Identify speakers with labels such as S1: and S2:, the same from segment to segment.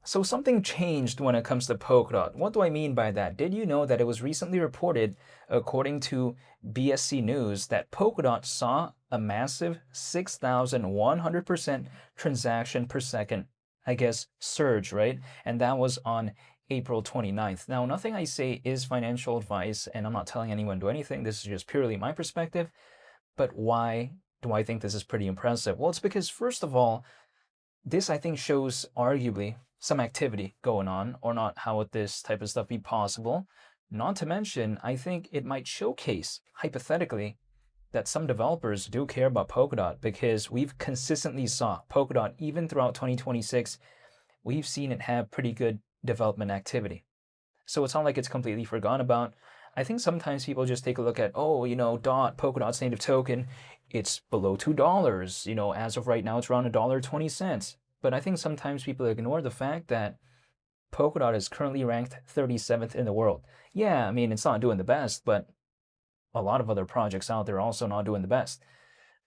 S1: So something changed when it comes to Polkadot. What do I mean by that? Did you know that it was recently reported, according to BSC News, that Polkadot saw a massive 6,100% transaction per second, I guess, surge, right? And that was on April 29th. Now, nothing I say is financial advice, and I'm not telling anyone to do anything. This is just purely my perspective. But why do I think this is pretty impressive? Well, it's because, first of all, this I think shows arguably some activity going on, or not, how would this type of stuff be possible? Not to mention, I think it might showcase, hypothetically, that some developers do care about Polkadot because we've consistently saw Polkadot, even throughout 2026, we've seen it have pretty good development activity. So it's not like it's completely forgotten about. I think sometimes people just take a look at, oh, Polkadot's native token, it's below $2. As of right now, it's around $1.20. But I think sometimes people ignore the fact that Polkadot is currently ranked 37th in the world. Yeah, I mean, it's not doing the best, but a lot of other projects out there are also not doing the best.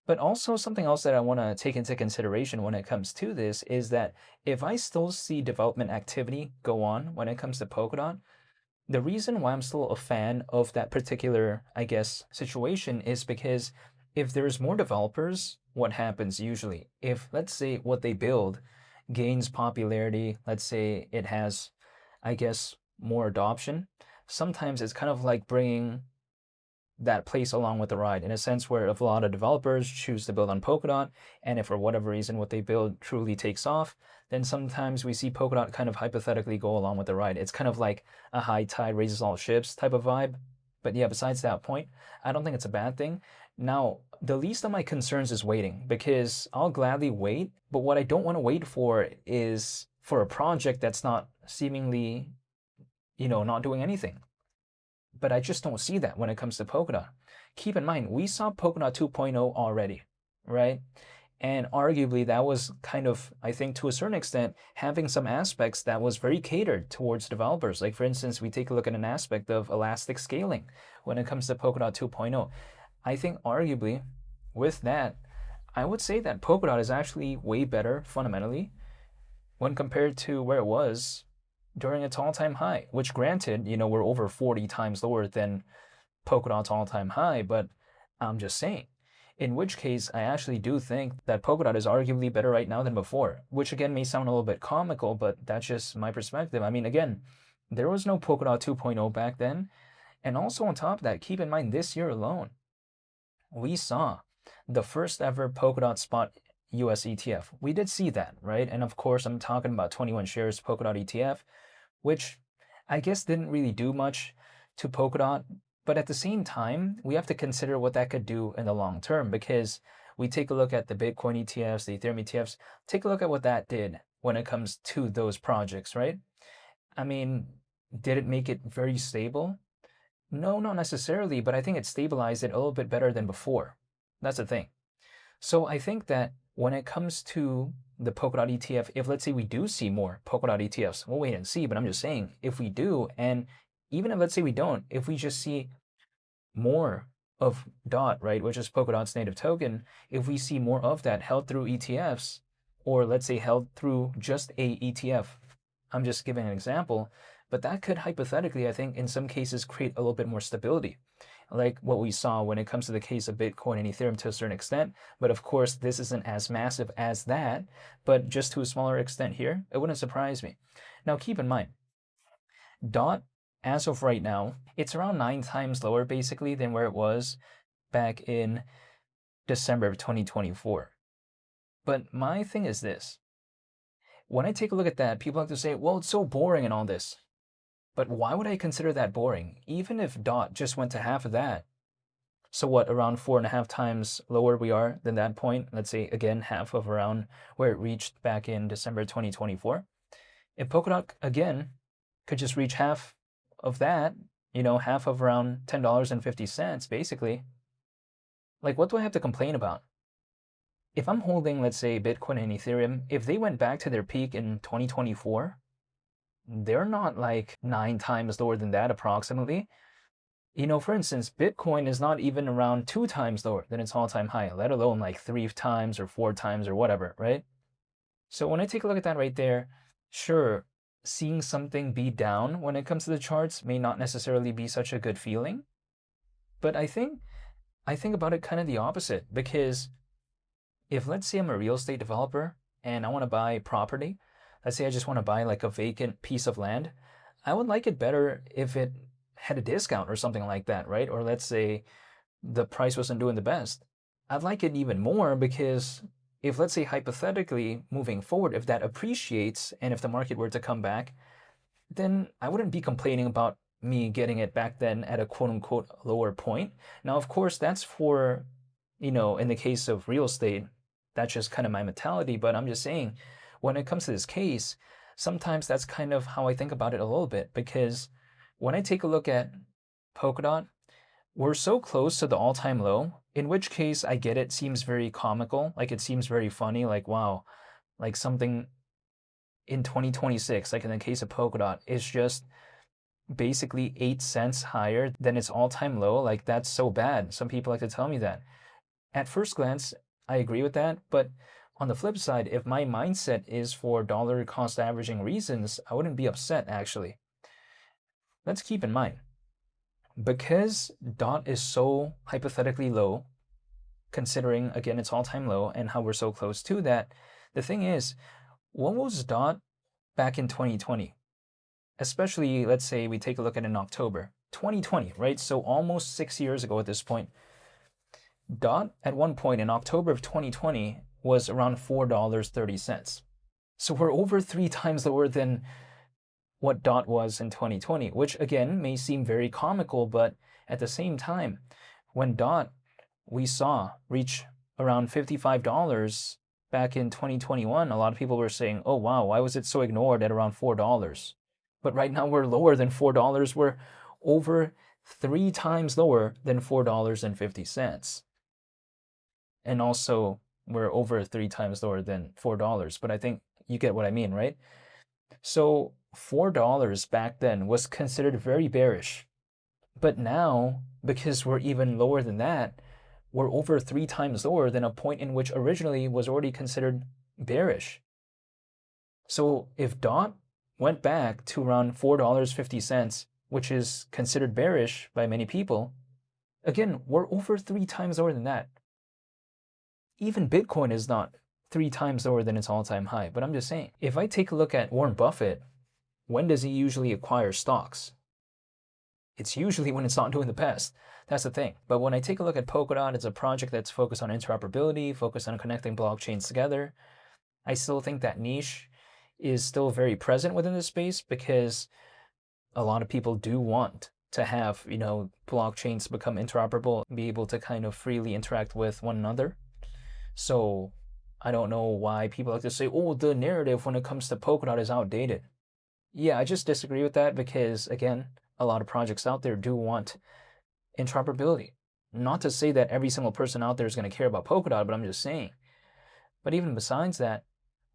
S1: But also, something else that I want to take into consideration when it comes to this is that if I still see development activity go on when it comes to Polkadot, the reason why I'm still a fan of that particular, I guess, situation is because if there's more developers, what happens usually? If, let's say, what they build gains popularity, let's say it has, I guess, more adoption, sometimes it's kind of like bringing that place along with the ride, in a sense where if a lot of developers choose to build on Polkadot, and if for whatever reason what they build truly takes off, then sometimes we see Polkadot kind of hypothetically go along with the ride. It's kind of like a high tide raises all ships type of vibe. But yeah, besides that point, I don't think it's a bad thing. Now, the least of my concerns is waiting, because I'll gladly wait, but what I don't want to wait for is for a project that's not seemingly, not doing anything. But I just don't see that when it comes to Polkadot. Keep in mind, we saw Polkadot 2.0 already, right? And arguably, that was kind of, I think, to a certain extent, having some aspects that was very catered towards developers. Like, for instance, we take a look at an aspect of elastic scaling when it comes to Polkadot 2.0. I think, arguably, with that, I would say that Polkadot is actually way better fundamentally when compared to where it was during its all-time high, which granted, we're over 40 times lower than Polkadot's all-time high, but I'm just saying. In which case, I actually do think that Polkadot is arguably better right now than before, which again may sound a little bit comical, but that's just my perspective. I mean, again, there was no Polkadot 2.0 back then. And also on top of that, keep in mind this year alone, we saw the first ever Polkadot spot US ETF. We did see that, right? And of course, I'm talking about 21 shares Polkadot ETF, which I guess didn't really do much to Polkadot. But at the same time, we have to consider what that could do in the long term, because we take a look at the Bitcoin ETFs, the Ethereum ETFs, take a look at what that did when it comes to those projects, right? I mean, did it make it very stable? No, not necessarily, but I think it stabilized it a little bit better than before. That's the thing. So I think that when it comes to the Polkadot ETF, if let's say we do see more Polkadot ETFs, we'll wait and see, but I'm just saying, if we do, and even if let's say we don't, if we just see more of DOT, right, which is Polkadot's native token, if we see more of that held through ETFs, or let's say held through just a ETF, I'm just giving an example, but that could hypothetically, I think, in some cases create a little bit more stability, like what we saw when it comes to the case of Bitcoin and Ethereum to a certain extent. But of course, this isn't as massive as that, but just to a smaller extent here, it wouldn't surprise me. Now, keep in mind, DOT, as of right now, it's around 9 times lower basically than where it was back in December of 2024. But my thing is this. When I take a look at that, people like to say, well, it's so boring and all this. But why would I consider that boring? Even if DOT just went to half of that. So what, around 4.5 times lower we are than that point? Let's say, again, half of around where it reached back in December 2024. If Polkadot, again, could just reach half of that, half of around $10.50, basically, like, what do I have to complain about? If I'm holding, let's say, Bitcoin and Ethereum, if they went back to their peak in 2024, they're not like 9 times lower than that approximately. For instance, Bitcoin is not even around 2 times lower than its all-time high, let alone like 3 times or 4 times or whatever, right? So when I take a look at that right there, sure, seeing something be down when it comes to the charts may not necessarily be such a good feeling. But I think about it kind of the opposite, because if, let's say, I'm a real estate developer and I want to buy property, let's say I just want to buy like a vacant piece of land, I would like it better if it had a discount or something like that, right? Or let's say the price wasn't doing the best. I'd like it even more, because if, let's say, hypothetically moving forward, if that appreciates and if the market were to come back, then I wouldn't be complaining about me getting it back then at a quote unquote lower point. Now, of course, that's for, in the case of real estate, that's just kind of my mentality. But I'm just saying, when it comes to this case, sometimes that's kind of how I think about it a little bit, because when I take a look at Polkadot, we're so close to the all-time low, in which case I get it seems very comical, like it seems very funny, like wow, like something in 2026, like in the case of Polkadot, is just basically 8 cents higher than its all-time low. Like that's so bad. Some people like to tell me that. At first glance, I agree with that, but on the flip side, if my mindset is for dollar cost averaging reasons, I wouldn't be upset actually. Let's keep in mind, because DOT is so hypothetically low, considering again its all-time low and how we're so close to that, the thing is, what was DOT back in 2020? Especially, let's say we take a look at in October 2020, right? So almost 6 years ago at this point. DOT at one point in October of 2020 was around $4.30. So we're over 3 times lower than what DOT was in 2020, which again may seem very comical, but at the same time, when DOT we saw reach around $55 back in 2021, a lot of people were saying, oh wow, why was it so ignored at around $4? But right now we're lower than $4. We're over 3 times lower than $4.50. And also we're over 3 times lower than $4. But I think you get what I mean, right? So $4 back then was considered very bearish. But now, because we're even lower than that, we're over 3 times lower than a point in which originally was already considered bearish. So if DOT went back to around $4.50, which is considered bearish by many people, again, we're over 3 times lower than that. Even Bitcoin is not 3 times lower than its all-time high. But I'm just saying, if I take a look at Warren Buffett, when does he usually acquire stocks? It's usually when it's not doing the best. That's the thing. But when I take a look at Polkadot, it's a project that's focused on interoperability, focused on connecting blockchains together. I still think that niche is still very present within the space, because a lot of people do want to have, blockchains become interoperable, be able to kind of freely interact with one another. So I don't know why people like to say, oh, the narrative when it comes to Polkadot is outdated. Yeah, I just disagree with that, because again, a lot of projects out there do want interoperability. Not to say that every single person out there is going to care about Polkadot, but I'm just saying. But even besides that,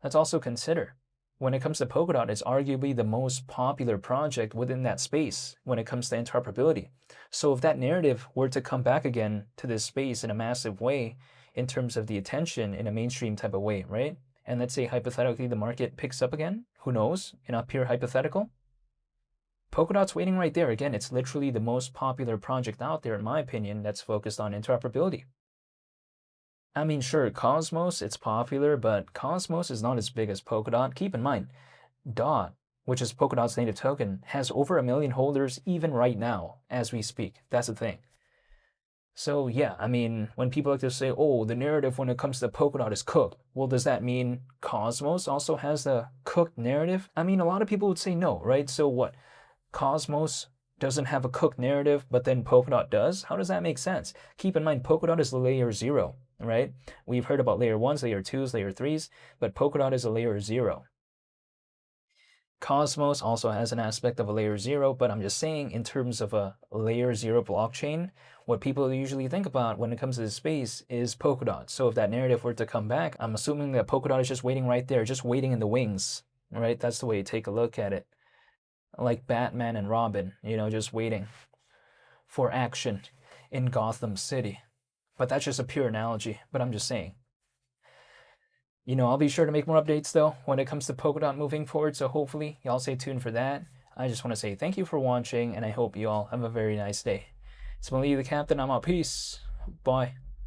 S1: let's also consider, when it comes to Polkadot, it's arguably the most popular project within that space when it comes to interoperability. So if that narrative were to come back again to this space in a massive way, in terms of the attention in a mainstream type of way, right? And let's say hypothetically the market picks up again, who knows, in a pure hypothetical. Polkadot's waiting right there. Again, it's literally the most popular project out there, in my opinion, that's focused on interoperability. I mean, sure, Cosmos, it's popular, but Cosmos is not as big as Polkadot. Keep in mind, DOT, which is Polkadot's native token, has over 1 million holders even right now, as we speak. That's the thing. So yeah, I mean, when people like to say, oh, the narrative when it comes to Polkadot is cooked, well, does that mean Cosmos also has the cooked narrative? I mean, a lot of people would say no, right? So what? Cosmos doesn't have a cooked narrative, but then Polkadot does? How does that make sense? Keep in mind, Polkadot is the layer 0, right? We've heard about layer 1s, layer 2s, layer 3s, but Polkadot is a layer 0. Cosmos also has an aspect of a layer 0, but I'm just saying, in terms of a layer 0 blockchain, what people usually think about when it comes to this space is Polkadot. So if that narrative were to come back, I'm assuming that Polkadot is just waiting right there, just waiting in the wings, right? That's the way you take a look at it. Like Batman and Robin, just waiting for action in Gotham City. But that's just a pure analogy, but I'm just saying. I'll be sure to make more updates though when it comes to Polkadot moving forward. So hopefully y'all stay tuned for that. I just want to say thank you for watching, and I hope you all have a very nice day. It's Mali the Captain. I'm out. Peace. Bye.